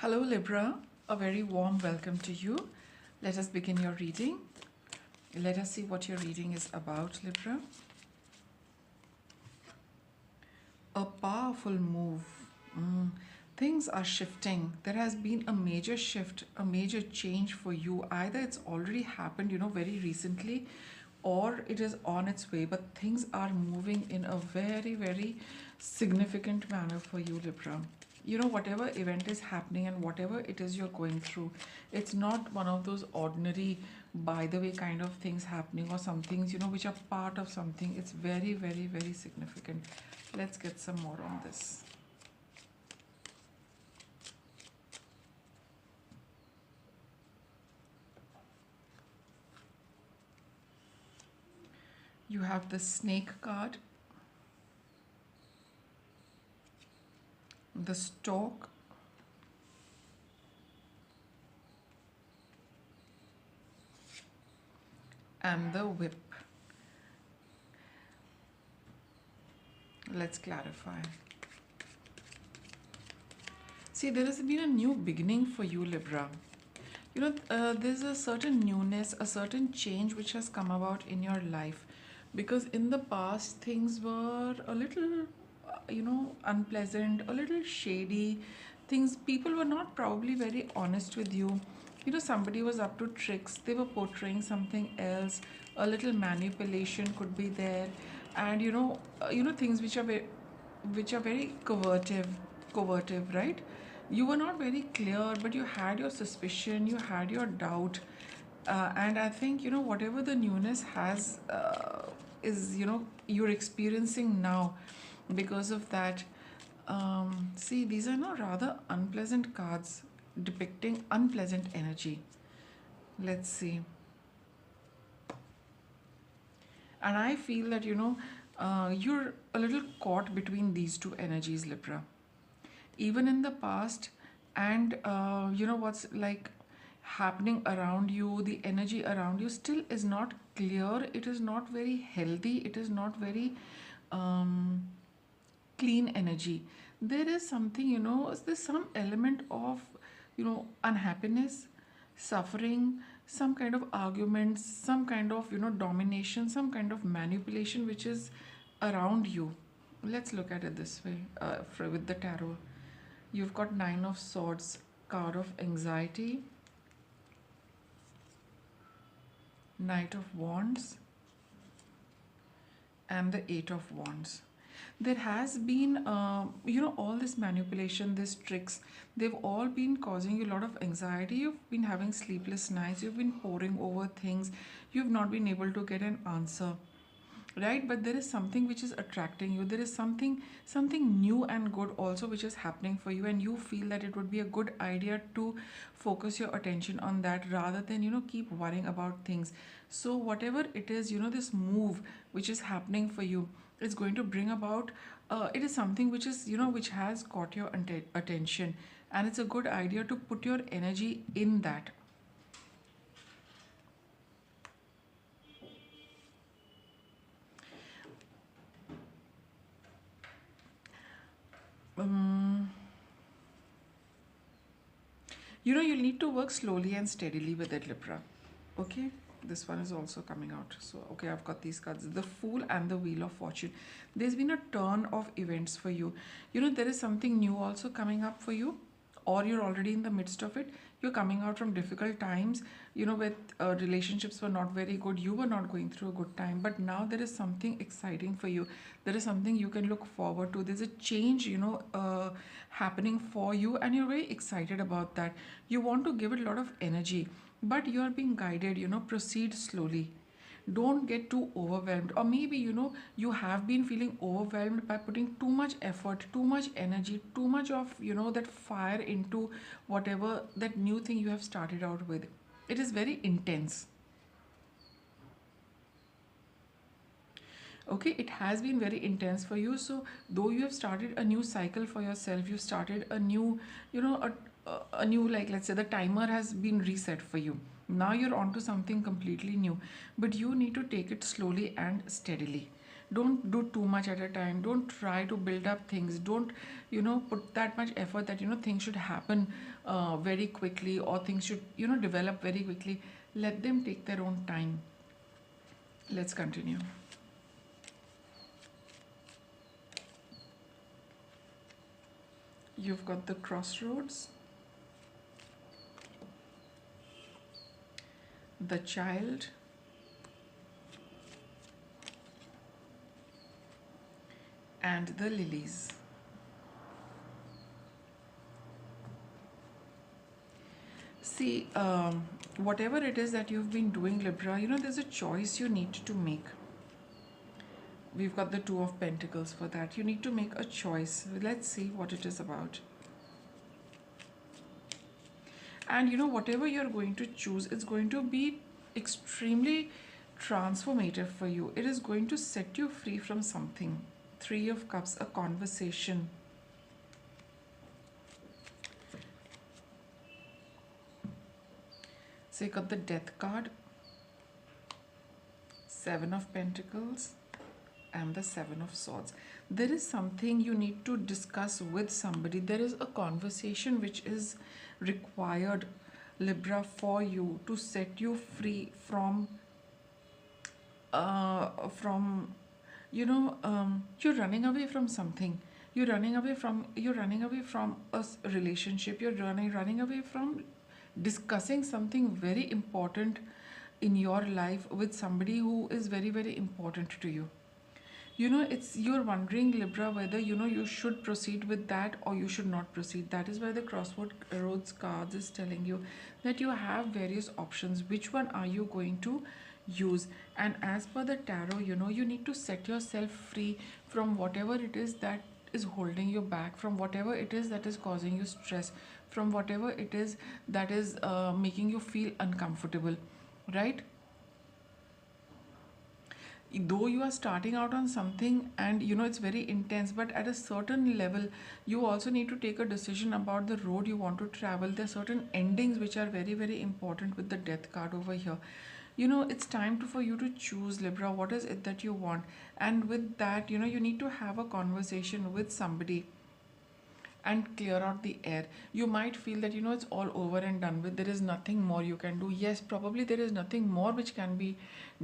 Hello Libra, a very warm welcome to you. Let us begin your reading. Let us see what your reading is about, Libra. A powerful move. Things are shifting. There has been a major shift, a major change for you. Either it's already happened, very recently, or it is on its way, but things are moving in a very, very significant manner for you, Libra. Whatever event is happening and whatever it is you're going through, it's not one of those ordinary, by the way, kind of things happening or some things, which are part of something. It's very, very, very significant. Let's get some more on this. You have the snake card, the stork, and the whip. Let's clarify. See, there has been a new beginning for you, Libra. There's a certain newness, a certain change which has come about in your life, because in the past things were a little unpleasant, a little shady. Things, people were not probably very honest with you. Somebody was up to tricks, they were portraying something else. A little manipulation could be there, and things which are very covertive, right? You were not very clear, but you had your suspicion, you had your doubt. And I think, whatever the newness has is, you're experiencing now because of that. See, these are now rather unpleasant cards depicting unpleasant energy. Let's see. And I feel that, you're a little caught between these two energies, Libra. Even in the past, and what's like happening around you, the energy around you still is not clear. It is not very healthy. It is not very um, clean energy. There is something, there's some element of, unhappiness, suffering, some kind of arguments, some kind of, domination, some kind of manipulation which is around you. Let's look at it this way, with the tarot. You've got Nine of Swords, card of anxiety, Knight of Wands, and the Eight of Wands. There has been, all this manipulation, these tricks, they've all been causing you a lot of anxiety. You've been having sleepless nights, you've been poring over things, you've not been able to get an answer, right? But there is something which is attracting you. There is something new and good also which is happening for you, and you feel that it would be a good idea to focus your attention on that rather than keep worrying about things. So whatever it is, this move which is happening for you, it's going to bring about, it is something which is, which has caught your attention, and it's a good idea to put your energy in that. um, you'll need to work slowly and steadily with it, Libra. Okay, this one is also coming out. So, okay, I've got these cards, the Fool and the Wheel of Fortune. There's been a turn of events for you. There is something new also coming up for you, or you're already in the midst of it. You're coming out from difficult times, with relationships were not very good. You were not going through a good time, but now there is something exciting for you. There is something you can look forward to. There's a change, happening for you, and you're very excited about that. You want to give it a lot of energy, but you are being guided. Proceed slowly, don't get too overwhelmed. Or maybe you have been feeling overwhelmed by putting too much effort, too much energy, too much of that fire into whatever that new thing you have started out with. It is very intense. Okay, it has been very intense for you. So though you have started a new cycle for yourself, you started a new, a new, like, let's say the timer has been reset for you. Now you're on to something completely new, but you need to take it slowly and steadily. Don't do too much at a time. Don't try to build up things. Don't, put that much effort that, things should happen very quickly, or things should, develop very quickly. Let them take their own time. Let's continue. You've got the crossroads, the child, and the lilies. See, whatever it is that you've been doing, Libra, there's a choice you need to make. We've got the Two of Pentacles for that. You need to make a choice. Let's see what it is about. And whatever you're going to choose, it's going to be extremely transformative for you. It is going to set you free from something. Three of Cups, a conversation. So you got the Death card, Seven of Pentacles, and the Seven of Swords. There is something you need to discuss with somebody. There is a conversation which is required, Libra, for you to set you free from you're running away from something. You're running away from a relationship. You're running away from discussing something very important in your life with somebody who is very, very important to you. It's, you're wondering, Libra, whether you should proceed with that or you should not proceed. That is why the crossroads cards is telling you that you have various options. Which one are you going to use? And as per the tarot, you need to set yourself free from whatever it is that is holding you back, from whatever it is that is causing you stress, from whatever it is that is making you feel uncomfortable, right? Though you are starting out on something and it's very intense, but at a certain level you also need to take a decision about the road you want to travel. There are certain endings which are very, very important with the Death card over here. It's time for you to choose, Libra, what is it that you want. And with that, you need to have a conversation with somebody and clear out the air. You might feel that it's all over and done with, there is nothing more you can do. Yes, probably there is nothing more which can be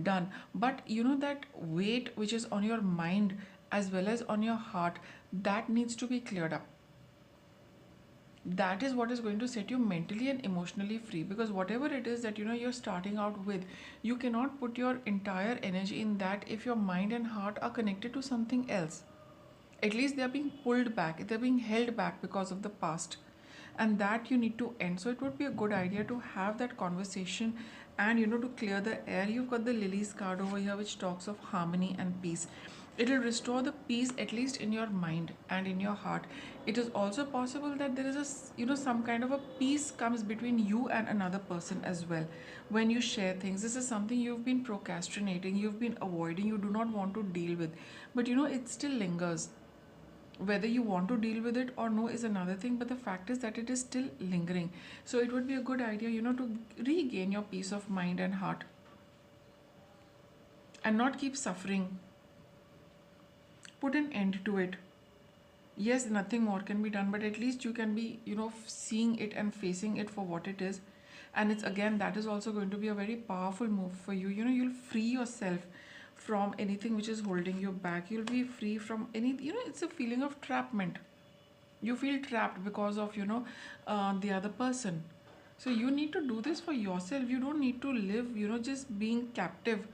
done, but that weight which is on your mind as well as on your heart, that needs to be cleared up. That is what is going to set you mentally and emotionally free, because whatever it is that you're starting out with, you cannot put your entire energy in that if your mind and heart are connected to something else. At least they're being pulled back, they're being held back because of the past, and that you need to end. So it would be a good idea to have that conversation and to clear the air. You've got the Lilies card over here which talks of harmony and peace. It will restore the peace, at least in your mind and in your heart. It is also possible that there is some kind of a peace comes between you and another person as well when you share things. This is something you've been procrastinating, you've been avoiding, you do not want to deal with, but it still lingers. Whether you want to deal with it or no is another thing, but the fact is that it is still lingering. So it would be a good idea to regain your peace of mind and heart and not keep suffering. Put an end to it. Yes, nothing more can be done, but at least you can be seeing it and facing it for what it is. And it's, again, that is also going to be a very powerful move for you. You'll free yourself from anything which is holding you back. You'll be free from any, it's a feeling of trappment. You feel trapped because of the other person. So you need to do this for yourself. You don't need to live just being captive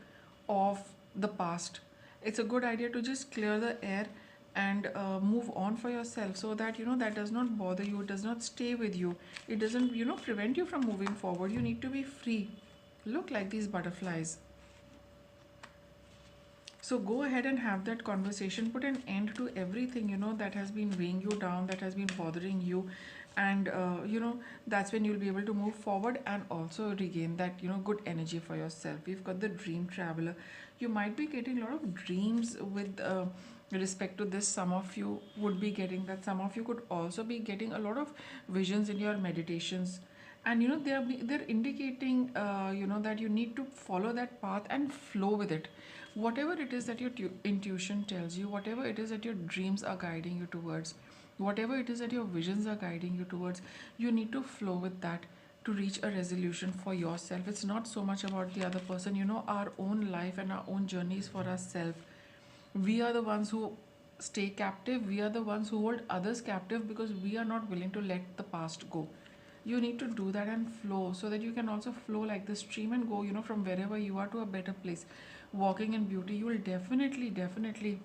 of the past. It's a good idea to just clear the air and move on for yourself, so that that does not bother you, it does not stay with you, it doesn't prevent you from moving forward. You need to be free. Look, like these butterflies. So go ahead and have that conversation. Put an end to everything that has been weighing you down, that has been bothering you, and that's when you'll be able to move forward and also regain that good energy for yourself. We've got the Dream Traveler. You might be getting a lot of dreams with respect to this. Some of you would be getting that. Some of you could also be getting a lot of visions in your meditations, and they're indicating that you need to follow that path and flow with it. Whatever it is that your intuition tells you, whatever it is that your dreams are guiding you towards, whatever it is that your visions are guiding you towards, you need to flow with that to reach a resolution for yourself. It's not so much about the other person. Our own life and our own journeys for ourselves. We are the ones who stay captive. We are the ones who hold others captive because we are not willing to let the past go. You need to do that and flow so that you can also flow like the stream and go, from wherever you are to a better place. Walking in beauty, you will definitely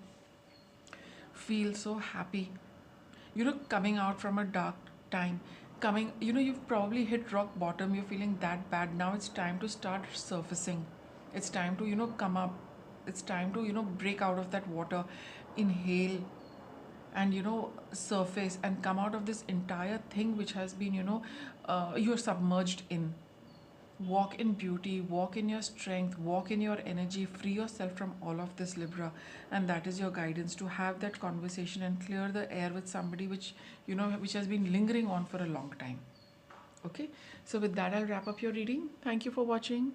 feel so happy. Coming out from a dark time, you've probably hit rock bottom, you're feeling that bad. Now it's time to start surfacing. It's time to, come up. It's time to, break out of that water, inhale, and surface and come out of this entire thing which has been, you're submerged in. Walk in beauty, walk in your strength, walk in your energy, free yourself from all of this, Libra. And that is your guidance, to have that conversation and clear the air with somebody which has been lingering on for a long time. Okay, so with that, I'll wrap up your reading. Thank you for watching.